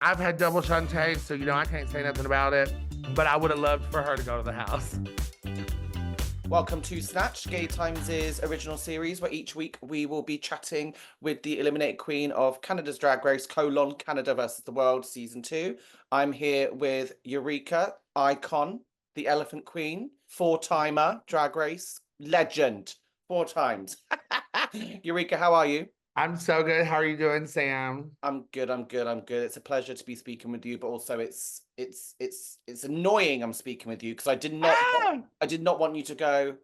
I've had double Shantae, so I can't say nothing about it. But I would have loved for her to go to the house. Welcome to Snatch, Gay Times' original series, where each week we will be chatting with the eliminated queen of Canada's Drag Race, Canada versus the World, Season 2. I'm here with Eureka, icon, the Elephant Queen, four-timer, Drag Race, legend, 4 times. Eureka, how are you? I'm so good. How are you doing, Sam? I'm good. It's a pleasure to be speaking with you, but also it's annoying I'm speaking with you because Ah! I did not want you to go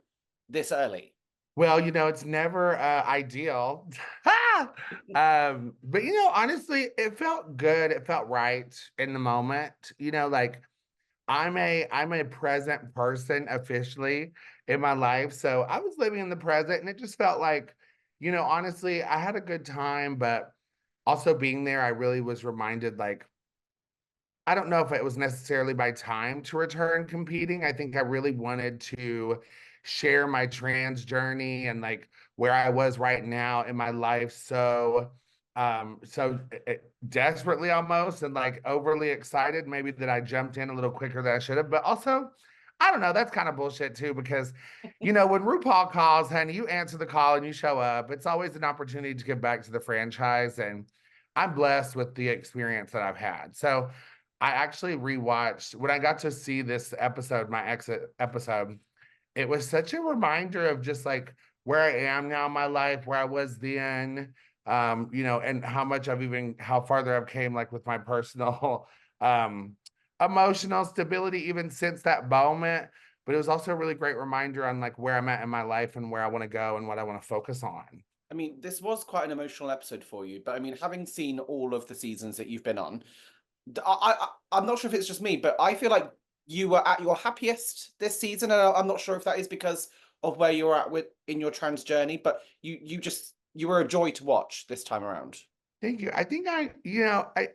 this early. Well, it's never ideal. But honestly, it felt good. It felt right in the moment. Like I'm a present person officially in my life. So I was living in the present and it just felt like, honestly, I had a good time, but also being there, I really was reminded like I don't know if it was necessarily my time to return competing. I think I really wanted to share my trans journey and like where I was right now in my life. So desperately almost and like overly excited, maybe that I jumped in a little quicker than I should have. But also, I don't know, that's kind of bullshit too, because when RuPaul calls, honey, you answer the call and you show up. It's always an opportunity to give back to the franchise. And I'm blessed with the experience that I've had. So I actually rewatched when I got to see this episode, my exit episode. It was such a reminder of just like where I am now in my life, where I was then, and how farther I've came like with my personal emotional stability even since that moment. But it was also a really great reminder on like where I'm at in my life and where I want to go and what I want to focus on. I mean, this was quite an emotional episode for you, but I mean, having seen all of the seasons that you've been on, I'm not sure if it's just me, but I feel like you were at your happiest this season, and I'm not sure if that is because of where you're at with in your trans journey, but you were a joy to watch this time around. Thank you. I think I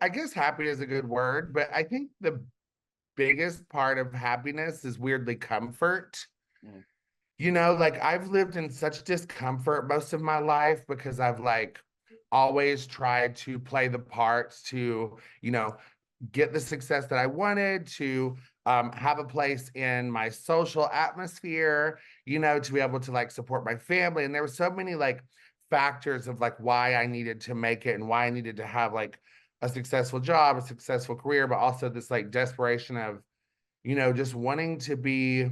guess happy is a good word, but I think the biggest part of happiness is weirdly comfort. Mm. Like I've lived in such discomfort most of my life because I've like always tried to play the parts to, get the success that I wanted, to have a place in my social atmosphere, to be able to like support my family. And there were so many like factors of like why I needed to make it and why I needed to have like a successful job, a successful career, but also this like desperation of, just wanting to be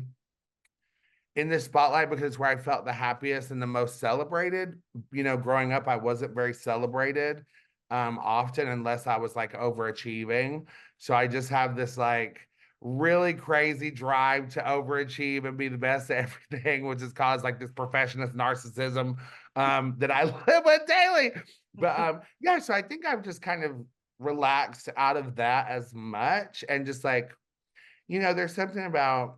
in this spotlight because where I felt the happiest and the most celebrated. Growing up, I wasn't very celebrated often unless I was like overachieving. So I just have this like really crazy drive to overachieve and be the best at everything, which has caused like this perfectionist narcissism that I live with daily. But yeah, so I think I've just kind of relaxed out of that as much and just like, there's something about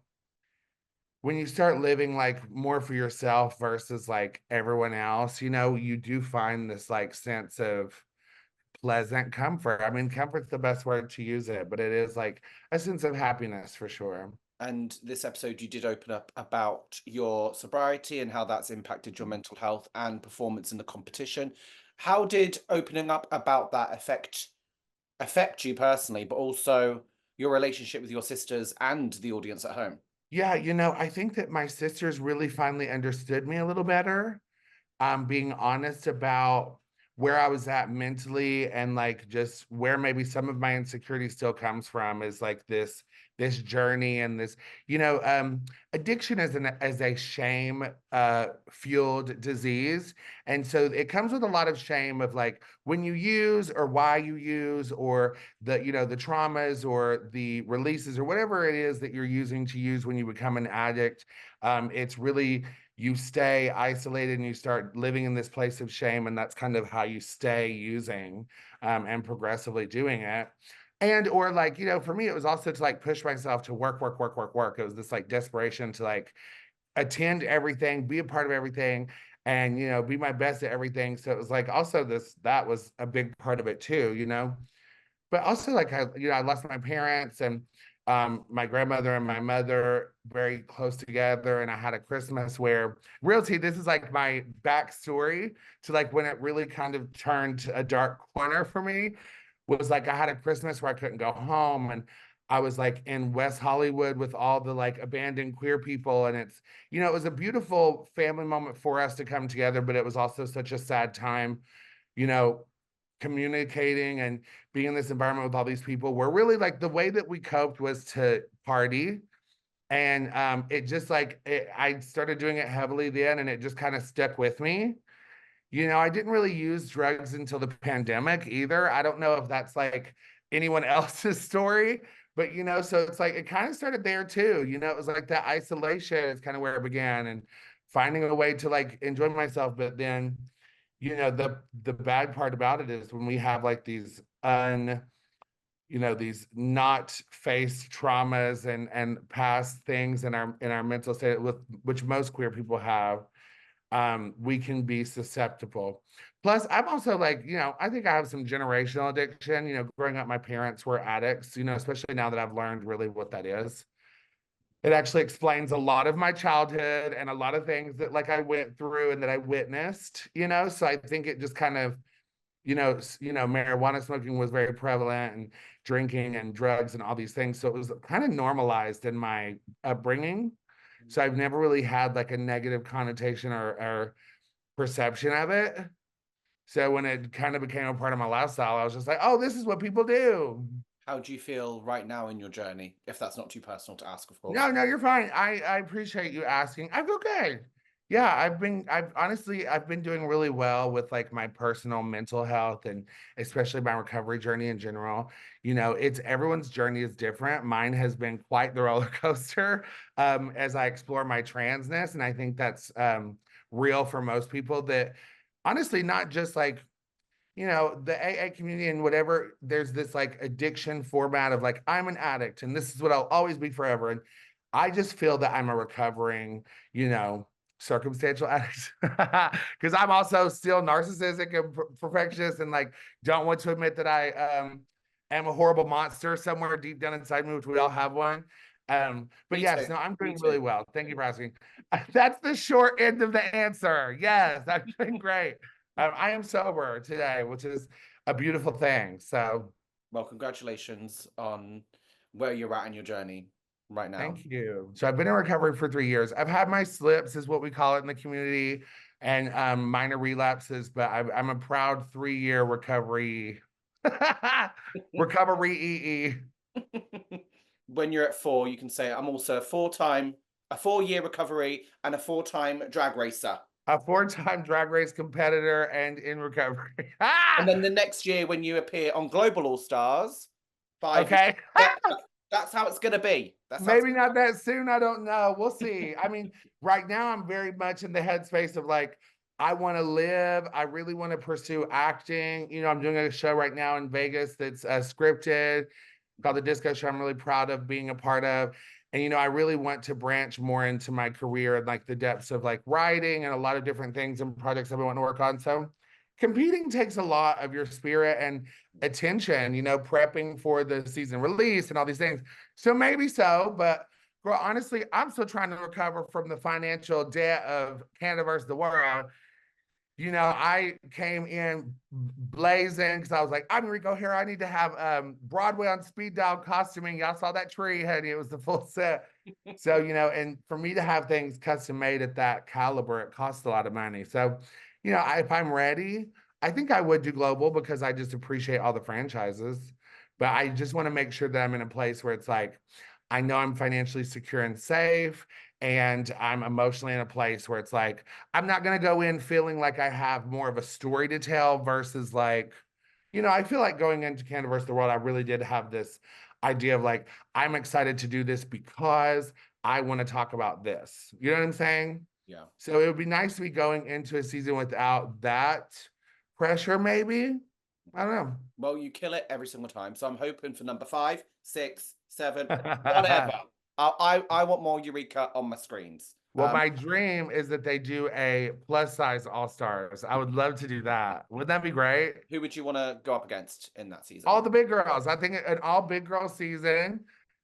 when you start living like more for yourself versus like everyone else, you do find this like sense of pleasant comfort. I mean, comfort's the best word to use it, but it is like a sense of happiness for sure. And this episode, you did open up about your sobriety and how that's impacted your mental health and performance in the competition. How did opening up about that affect you personally, but also your relationship with your sisters and the audience at home? Yeah, I think that my sisters really finally understood me a little better. Being honest about where I was at mentally and like just where maybe some of my insecurity still comes from is like this journey and this, addiction is a shame fueled disease. And so it comes with a lot of shame of like when you use or why you use or the traumas or the releases or whatever it is that you're using to use when you become an addict. It's really you stay isolated and you start living in this place of shame. And that's kind of how you stay using and progressively doing it. And or like, for me, it was also to like push myself to work, work, work, work, work. It was this like desperation to like attend everything, be a part of everything, and be my best at everything. So it was like also that was a big part of it too. But also like I lost my parents and my grandmother and my mother very close together. And I had a Christmas where realty, this is like my backstory to like when it really kind of turned a dark corner for me was like I had a Christmas where I couldn't go home, and I was like in West Hollywood with all the like abandoned queer people. And it's, it was a beautiful family moment for us to come together, but it was also such a sad time, you know, communicating and being in this environment with all these people where really like the way that we coped was to party. And it just like I started doing it heavily then, and it just kind of stuck with me. I didn't really use drugs until the pandemic either. I don't know if that's like anyone else's story, but so it's like it kind of started there too. It was like that isolation is kind of where it began, and finding a way to like enjoy myself. But then, the bad part about it is when we have like these not faced traumas and past things in our mental state, with which most queer people have, we can be susceptible. Plus, I'm also like, I think I have some generational addiction. Growing up, my parents were addicts, especially now that I've learned really what that is. It actually explains a lot of my childhood and a lot of things that like I went through and that I witnessed, so I think it just kind of, marijuana smoking was very prevalent, and drinking and drugs and all these things. So it was kind of normalized in my upbringing. So I've never really had like a negative connotation or perception of it. So when it kind of became a part of my lifestyle, I was just like, oh, this is what people do. How do you feel right now in your journey? If that's not too personal to ask, of course. No, you're fine. I appreciate you asking. I feel good. Yeah, I've been doing really well with like my personal mental health, and especially my recovery journey in general. It's everyone's journey is different. Mine has been quite the roller coaster as I explore my transness. And I think that's real for most people, that honestly, not just like, the AA community and whatever, there's this like addiction format of like, I'm an addict and this is what I'll always be forever. And I just feel that I'm a recovering, circumstantial addict, because I'm also still narcissistic and perfectionist, and like don't want to admit that I am a horrible monster somewhere deep down inside me, which we all have one. But yes, no, I'm doing really well. Thank you for asking. That's the short end of the answer. Yes, I'm doing great. I am sober today, which is a beautiful thing. So, well, congratulations on where you're at in your journey right now. Thank you. So I've been in recovery for 3 years. I've had my slips, is what we call it in the community, and minor relapses, but I'm a proud 3-year recovery. Recovery EE. When you're at 4, you can say I'm also a 4-year recovery and a 4-time drag racer. A 4-time drag race competitor and in recovery. And then the next year when you appear on Global All Stars, 5 okay. That's how it's going to be. Maybe not that soon. I don't know. We'll see. I mean, right now I'm very much in the headspace of like, I want to live. I really want to pursue acting. I'm doing a show right now in Vegas that's scripted called The Disco Show. I'm really proud of being a part of. And, I really want to branch more into my career and like the depths of like writing and a lot of different things and projects I've been wanting to work on. So competing takes a lot of your spirit and attention, prepping for the season release and all these things. So maybe so, but girl, honestly, I'm still trying to recover from the financial debt of Canada versus the world. I came in blazing because I was like, I'm Eureka here. I need to have Broadway on speed dial costuming. Y'all saw that tree, honey. It was the full set. So, and for me to have things custom made at that caliber, it costs a lot of money. So, if I'm ready, I think I would do global because I just appreciate all the franchises. But I just want to make sure that I'm in a place where it's like, I know I'm financially secure and safe, and I'm emotionally in a place where it's like, I'm not going to go in feeling like I have more of a story to tell versus like, I feel like going into Canada versus the world, I really did have this idea of like, I'm excited to do this because I want to talk about this. You know what I'm saying? Yeah. So it would be nice to be going into a season without that pressure, maybe. I don't know. Well, you kill it every single time. So I'm hoping for number 5, 6, 7, whatever. I want more Eureka on my screens. Well, my dream is that they do a plus size All-Stars. I would love to do that. Wouldn't that be great? Who would you want to go up against in that season? All the big girls. I think an all big girl season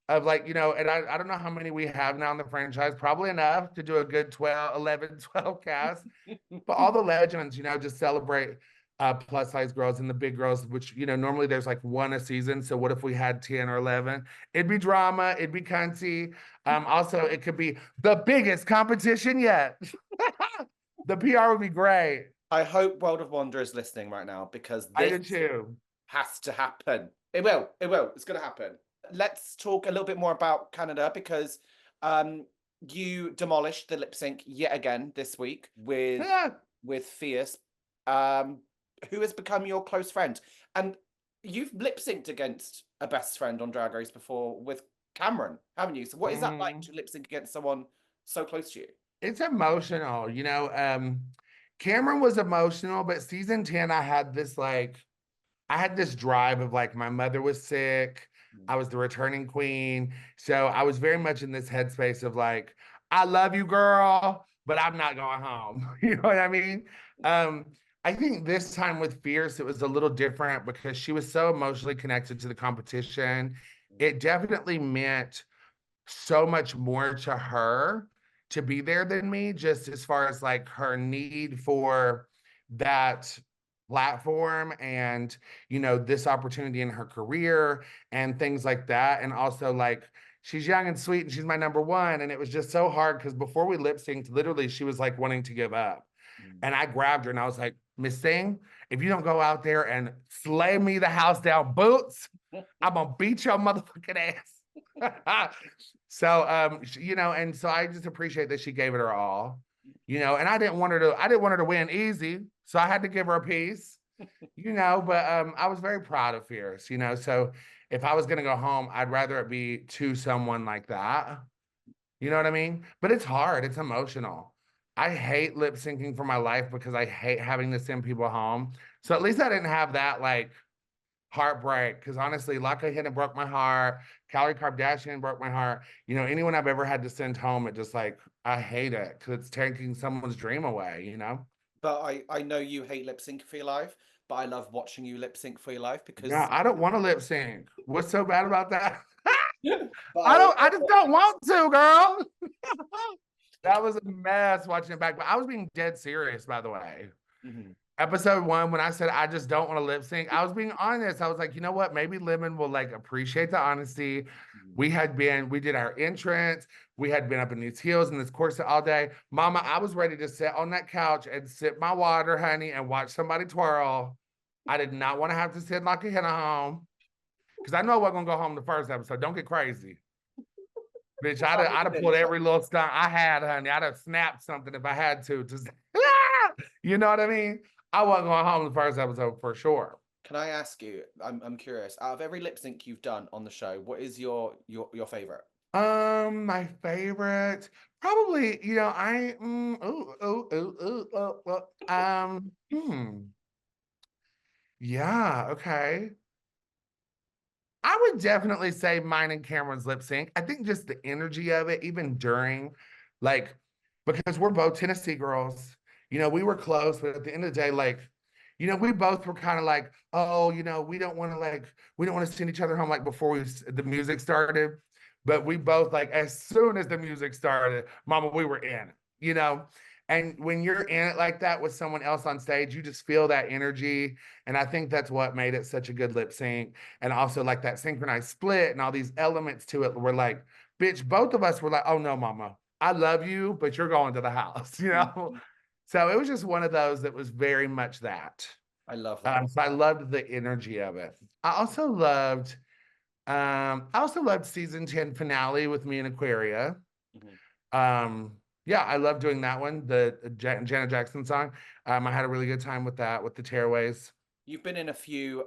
of like, and I don't know how many we have now in the franchise, probably enough to do a good 11, 12 cast. But all the legends, just celebrate plus size girls and the big girls, which, you know, normally there's like one a season. So what if we had 10 or 11? It'd be drama, it'd be cunty. Also, it could be the biggest competition yet. The PR would be great. I hope World of Wonder is listening right now, because I do this too. has to happen. It will. It will. It's going to happen. Let's talk a little bit more about Canada, because you demolished the lip sync yet again this week with Fierce, who has become your close friend. And you've lip synced against a best friend on Drag Race before with Cameron, haven't you? So what is that like to lip sync against someone so close to you? It's emotional, you know. Cameron was emotional, but season 10, I had this drive of like, my mother was sick. I was the returning queen. So I was very much in this headspace of like, I love you, girl, but I'm not going home. You know what I mean? I think this time with Fierce, it was a little different because she was so emotionally connected to the competition. It definitely meant so much more to her to be there than me, just as far as like her need for that platform and, you know, this opportunity in her career and things like that. And also, like, she's young and sweet and she's my number one. And it was just so hard because before we lip synced, literally, she was like wanting to give up. And I grabbed her and I was like, Miss Thing, if you don't go out there and slay me the house down boots, I'm gonna beat your motherfucking ass. So you know, and so I just appreciate that she gave it her all, you know, and I didn't want her to win easy, so I had to give her a piece, you know, but I was very proud of Fierce, you know. So if I was gonna go home, I'd rather it be to someone like that. You know what I mean? But it's hard, it's emotional. I hate lip syncing for my life because I hate having to send people home. So at least I didn't have that like heartbreak, because honestly, Laka Hidden broke my heart. Calorie Kardashian broke my heart. You know, anyone I've ever had to send home, it just like, I hate it because it's taking someone's dream away, you know? But I know you hate lip sync for your life, but I love watching you lip sync for your life, Yeah, because I don't want to lip sync. What's so bad about that? but I just don't want to, girl. That was a mess watching it back. But I was being dead serious, by the way. Episode 1, when I said I just don't want to lip sync, I was being honest. I was like, you know what? Maybe Lemon will like appreciate the honesty. We did our entrance. We had been up in these heels and this corset all day. Mama, I was ready to sit on that couch and sip my water, honey, and watch somebody twirl. I did not want to have to sit like a hen home, because I know I wasn't gonna go home the first episode. Don't get crazy. Bitch, I'd have pulled every little stunt I had, honey. I'd have snapped something if I had to. Just, you know what I mean? I wasn't going home the first episode for sure. Can I ask you? I'm curious. Out of every lip sync you've done on the show, what is your favorite? My favorite, probably, you know, yeah, okay. I would definitely say mine and Cameron's lip sync. I think just the energy of it, even during, like, because we're both Tennessee girls, you know, we were close, but at the end of the day, like, you know, we both were kind of like, oh, you know, we don't want to send each other home like before the music started. But we both, like, as soon as the music started, mama, we were in, you know. And when you're in it like that with someone else on stage, you just feel that energy. And I think that's what made it such a good lip sync. And also like that synchronized split and all these elements to it were like, bitch, both of us were like, oh no, mama, I love you, but you're going to the house, you know? So it was just one of those that was very much that. I love that. So I loved the energy of it. I also loved season 10 finale with me and Aquaria. Yeah, I love doing that one, the Janet Jackson song. I had a really good time with that, with the Tearaways. You've been in a few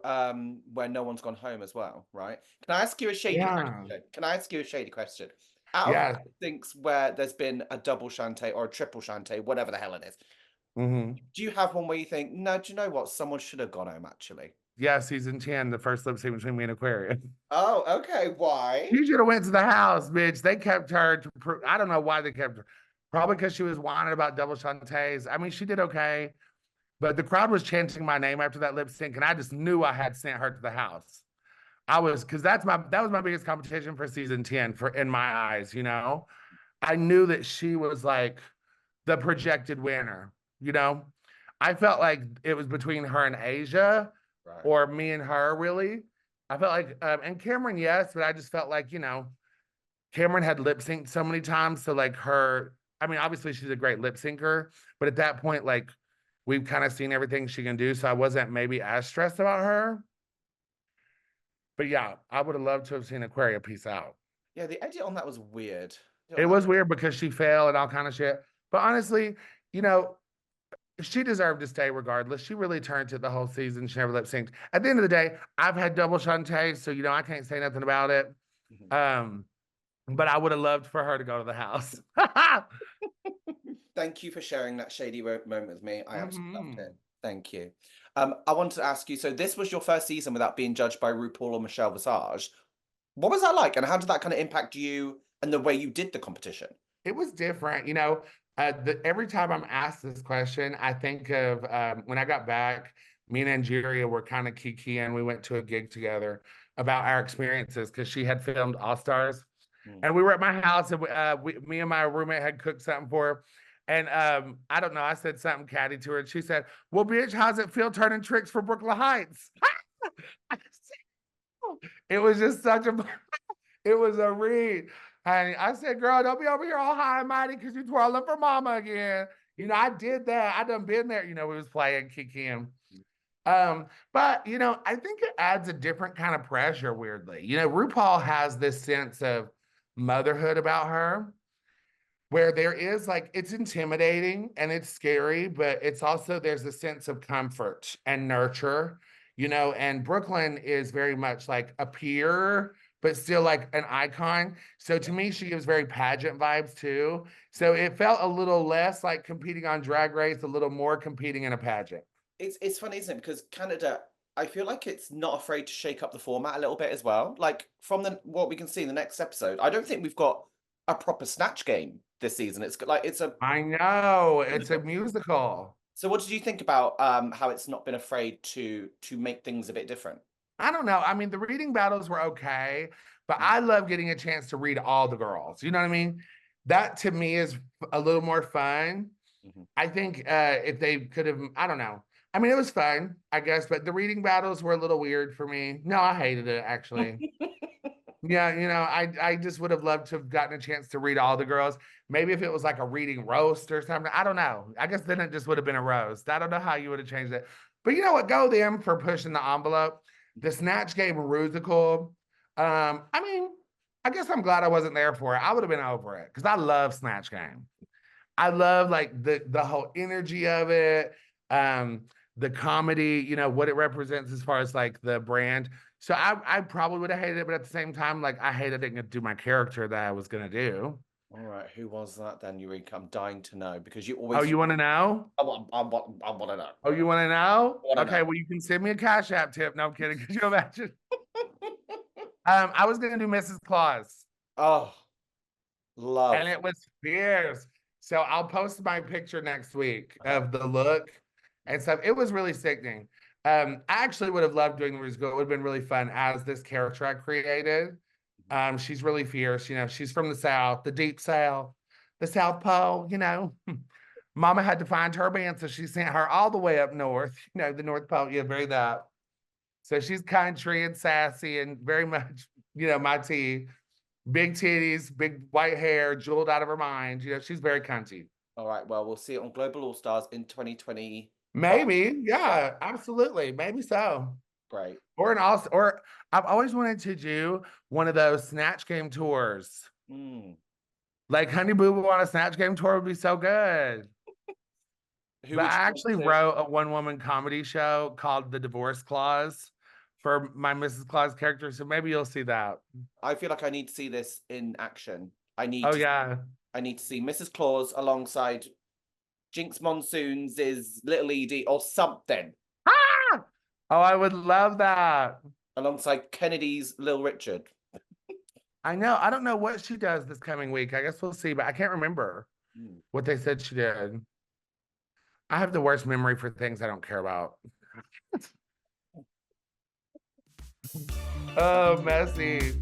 where no one's gone home as well, right? Can I ask you a shady Yeah. question? Can I ask you a shady question? Out Yeah. of things where there's been a double shanty or a triple shanty, whatever the hell it is, do you have one where you think, no, do you know what? Someone should have gone home, actually. Yeah, season 10, the first lip sync between me and Aquaria. Oh, okay. Why? You should have went to the house, bitch. They kept her to I don't know why they kept her. Probably because she was whining about double shantays. I mean, she did okay, but the crowd was chanting my name after that lip sync, and I just knew I had sent her to the house. Because that was my biggest competition for season 10 in my eyes, you know. I knew that she was like the projected winner, you know. I felt like it was between her and Asia, Right. or me and her, really. I felt like, and Cameron, yes, but I just felt like, Cameron had lip synced so many times. So, like, I mean, obviously she's a great lip syncer, but at that point, like, we've kind of seen everything she can do. So I wasn't maybe as stressed about her. But yeah, I would have loved to have seen Aquaria peace out. Yeah, the edit on that was weird. It was weird because she fell and all kind of shit. But honestly, you know, she deserved to stay regardless. She really turned to the whole season. She never lip synced. At the end of the day, I've had double Shantae, so I can't say nothing about it. Mhm. But I would have loved for her to go to the house. Thank you for sharing that shady moment with me. I absolutely loved Mhm. it. Thank you. I wanted to ask you, so this was your first season without being judged by RuPaul or Michelle Visage. What was that like, and how did that kind of impact you and the way you did the competition? It was different. Every time I'm asked this question, I think of when I got back, me and Angeria were kind of kikiing. We went to a gig together about our experiences because she had filmed All Stars. Mm. And we were at my house, and me and my roommate had cooked something for her. And I don't know, I said something catty to her, and she said, "Well, bitch, how's it feel turning tricks for Brooklyn Heights?" It was just such a, it was a read. And I said, "Girl, don't be over here all high and mighty because you twirling for mama again." I did that. I done been there. We was playing Kikim. But I think it adds a different kind of pressure, weirdly. RuPaul has this sense of motherhood about her where there is like it's intimidating and it's scary, but it's also there's a sense of comfort and nurture, and Brooklyn is very much like a peer, but still like an icon. So to me, she gives very pageant vibes too. So it felt a little less like competing on Drag Race, a little more competing in a pageant. It's funny, isn't it? Because Canada, I feel like it's not afraid to shake up the format a little bit as well. Like from what we can see in the next episode, I don't think we've got a proper snatch game this season. It's a I know it's a musical. musical. So what did you think about how it's not been afraid to make things a bit different? I don't know. I mean, the reading battles were okay, but Mm. I love getting a chance to read all the girls. You know what I mean? That to me is a little more fun. Mhm. I think if they could have, I don't know. I mean, it was fun, I guess, but the reading battles were a little weird for me. No, I hated it actually. Yeah, I just would have loved to have gotten a chance to read all the girls. Maybe if it was like a reading roast or something. I don't know. I guess then it just would have been a roast. I don't know how you would have changed it. But you know what? Go them for pushing the envelope. The Snatch Game musical. I mean, I guess I'm glad I wasn't there for it. I would have been over it because I love Snatch Game. I love like the whole energy of it, the comedy, what it represents as far as like the brand. So I probably would have hated it, but at the same time, like I hated it didn't get to do my character that I was gonna do. All right, who was that then, Eureka? I'm dying to know because you Oh, always. you want to know? I want to know. Oh, you want to know? I want to Okay, know. well, you can send me a Cash App tip. No, I'm kidding. Could you imagine? I was gonna do Mrs. Claus, Oh, and love. it was fierce. So I'll post my picture next week of the look and stuff. It was really sickening. I actually would have loved doing the musical. It would have been really fun as this character I created. She's really fierce. She's from the South, the deep South, the South Pole. Mama had to find her band, so she sent her all the way up north, the North Pole. Yeah, very that. So she's country and sassy and very much, my tea. Big titties, big white hair, jeweled out of her mind. She's very cunty. All right, well, we'll see it on Global All Stars in 2020. Maybe, yeah, absolutely, maybe so. Great. Or I've always wanted to do one of those Snatch Game tours. Mm. Like Honey Boo Boo on a Snatch Game tour would be so good. Who But would I you want actually to? wrote a one-woman comedy show called The Divorce Clause for my Mrs. Claus character, so maybe you'll see that. I feel like I need to see this in action. Oh yeah. I need to see Mrs. Claus alongside Jinx Monsoons is Little Edie or something. Ah! Oh, I would love that. Alongside Kennedy's Lil Richard. I know. I don't know what she does this coming week. I guess we'll see, but I can't remember what they said she did. I have the worst memory for things I don't care about. Oh, messy.